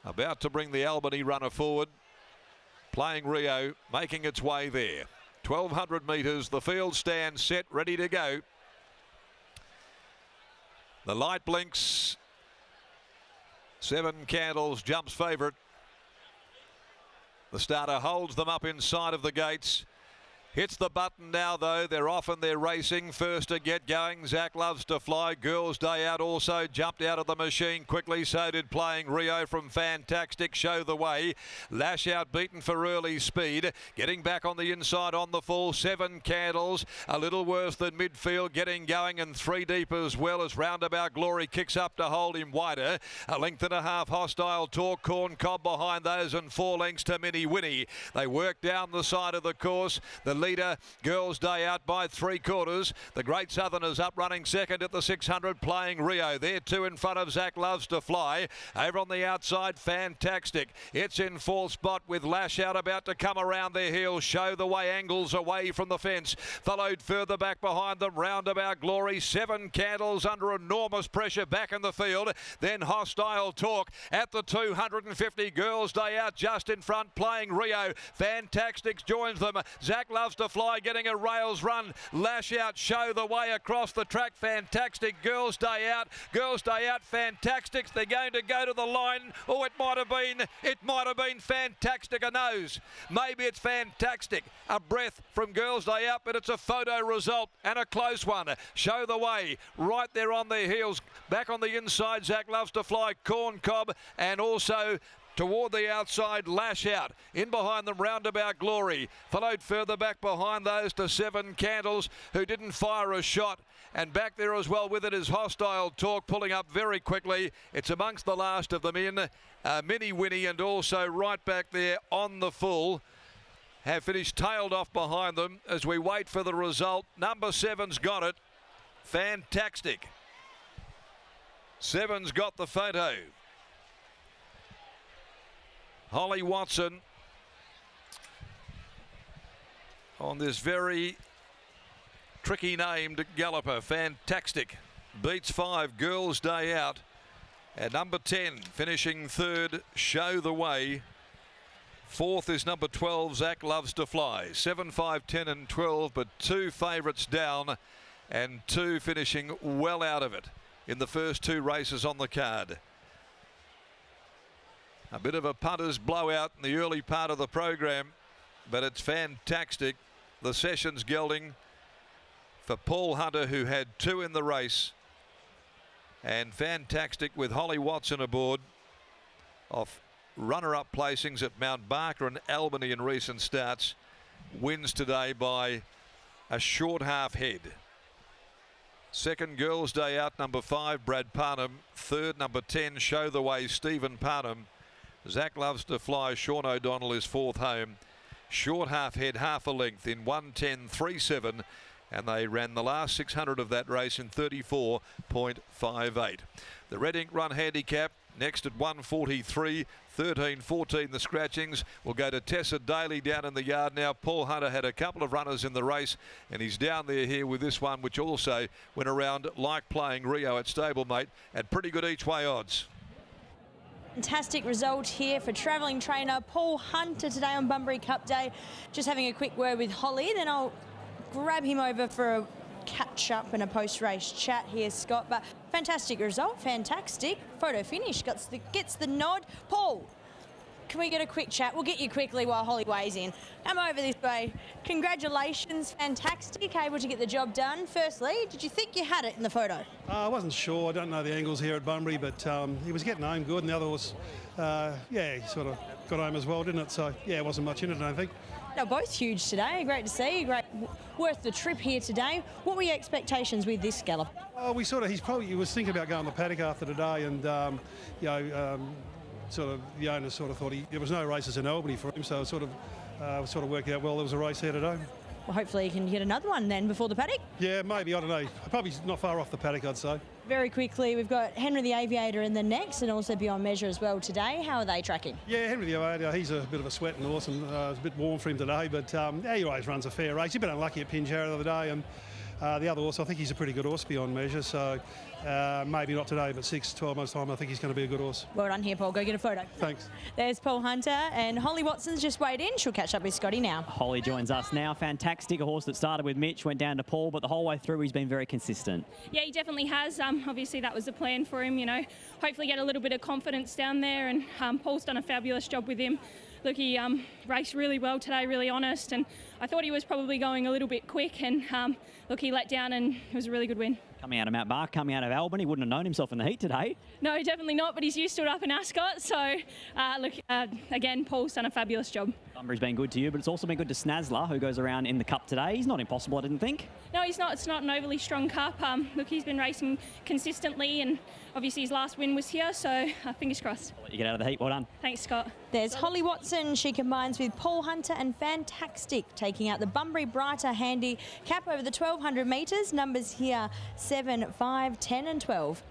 About to bring the Albany runner forward. Playing Rio, making its way there. 1,200 metres, the field stands set, ready to go. The light blinks. 7 Candles jumps favourite. The starter holds them up inside of the gates. Hits the button now, though. They're off and they're racing. First to get going, Zach Loves to Fly. Girls Day Out also jumped out of the machine quickly. So did Playing Rio from Fantaxtic. Show the way. Lash Out beaten for early speed. Getting back on the inside on the full. 7 Candles. A little worse than midfield. Getting going and 3 deep as well as Roundabout Glory kicks up to hold him wider. A length and a half Hostile Talk. Corn Cob behind those and 4 lengths to Mini Winnie. They work down the side of the course. The leader, Girls Day Out by 3/4. The Great Southerners up running second at the 600, Playing Rio. They're 2 in front of Zach Loves to Fly. Over on the outside, Fantaxtic. It's in 4th spot with Lash Out about to come around their heels. Show the way, angles away from the fence. Followed further back behind them, Roundabout Glory. 7 Candles under enormous pressure back in the field. Then Hostile Talk at the 250. Girls Day Out just in front, Playing Rio. Fantaxtic joins them. Zach Loves to Fly getting a rails run. Lash Out, show the way across the track. Fantaxtic, Girls Day Out. Girls Day Out, Fantaxtic. They're going to go to the line. Oh, it might have been Fantaxtic. A nose. Maybe it's Fantaxtic. A breath from Girls Day Out, but it's a photo result and a close one. Show the way. Right there on their heels. Back on the inside, Zach Loves to Fly. Corn Cob and also toward the outside, Lash Out. In behind them, Roundabout Glory. Followed further back behind those to 7 Candles, who didn't fire a shot. And back there as well with it is Hostile Talk, pulling up very quickly. It's amongst the last of them in. Mini Winnie and also right back there on the full have finished tailed off behind them as we wait for the result. Number 7's got it. Fantaxtic. 7's got the photo. Holly Watson on this very tricky named galloper. Fantaxtic beats 5, Girls Day Out. And number 10 finishing 3rd, Show the Way. 4th is number 12, Zach Loves to Fly. 7, 5, 10 and 12, but 2 favourites down and 2 finishing well out of it in the first 2 races on the card. A bit of a punter's blowout in the early part of the program, but it's Fantaxtic. The session's gelding for Paul Hunter, who had 2 in the race. And Fantaxtic with Holly Watson aboard off runner-up placings at Mount Barker and Albany in recent starts. Wins today by a short half head. 2nd, Girls Day Out, number 5, Brad Parnham. 3rd, number 10, Show the Way, Stephen Parnham. Zach Loves to Fly, Sean O'Donnell is 4th home. Short half head, half a length in 1:10.37, and they ran the last 600 of that race in 34.58. The Red Ink Run handicap next at 1:43, 13.14 the scratchings. We'll go to Tessa Daly down in the yard now. Paul Hunter had a couple of runners in the race, and he's down there here with this one, which also went around like Playing Rio at stablemate at pretty good each way odds. Fantastic result here for travelling trainer Paul Hunter today on Bunbury Cup Day. Just having a quick word with Holly, then I'll grab him over for a catch-up and a post-race chat here, Scott. But fantastic result, Fantaxtic. Photo finish, gets the nod. Paul, can we get a quick chat? We'll get you quickly while Holly weighs in. Come over this way. Congratulations, Fantaxtic, able to get the job done. Firstly, did you think you had it in the photo? I wasn't sure. I don't know the angles here at Bunbury, but he was getting home good, and the other was, he sort of got home as well, didn't it? So, yeah, it wasn't much in it, I don't think. They're both huge today. Great to see you. Great, worth the trip here today. What were your expectations with this gallop? Well, he was thinking about going to the paddock after today, and sort of the owner sort of thought there was no races in Albany for him, so it sort of worked out well. There was a race here today. Well, hopefully you can get another one then before the paddock. Yeah, maybe. I don't know. Probably not far off the paddock, I'd say. Very quickly, we've got Henry the Aviator in the next, and also Beyond Measure as well today. How are they tracking? Yeah, Henry the Aviator, he's a bit of a sweating horse, and it's a bit warm for him today, but he always runs a fair race. He's been unlucky at Pinjarra the other day, and the other horse, I think he's a pretty good horse, Beyond Measure, so maybe not today, but 6-12 months' time, I think he's going to be a good horse. Well done here, Paul. Go get a photo. Thanks. There's Paul Hunter, and Holly Watson's just weighed in. She'll catch up with Scotty now. Holly joins us now. Fantaxtic, a horse that started with Mitch, went down to Paul, but the whole way through he's been very consistent. Yeah, he definitely has. Obviously, that was the plan for him, you know. Hopefully get a little bit of confidence down there, and Paul's done a fabulous job with him. Look, he raced really well today, really honest, and I thought he was probably going a little bit quick, and look, he let down, and it was a really good win. Coming out of Mount Bark, coming out of Albany, he wouldn't have known himself in the heat today. No, definitely not, but he's used to it up in Ascot, so look, again, Paul's done a fabulous job. Bunbury's been good to you, but it's also been good to Snazler, who goes around in the Cup today. He's not impossible, I didn't think. No, he's not. It's not an overly strong Cup. Look, he's been racing consistently, and obviously his last win was here, so fingers crossed. I'll let you get out of the heat. Well done. Thanks, Scott. There's Holly Watson. She combines with Paul Hunter and Fantaxtic, taking out the Bunbury Brighter Handy cap over the 1,200 metres. Numbers here 7, 5, 10 and 12.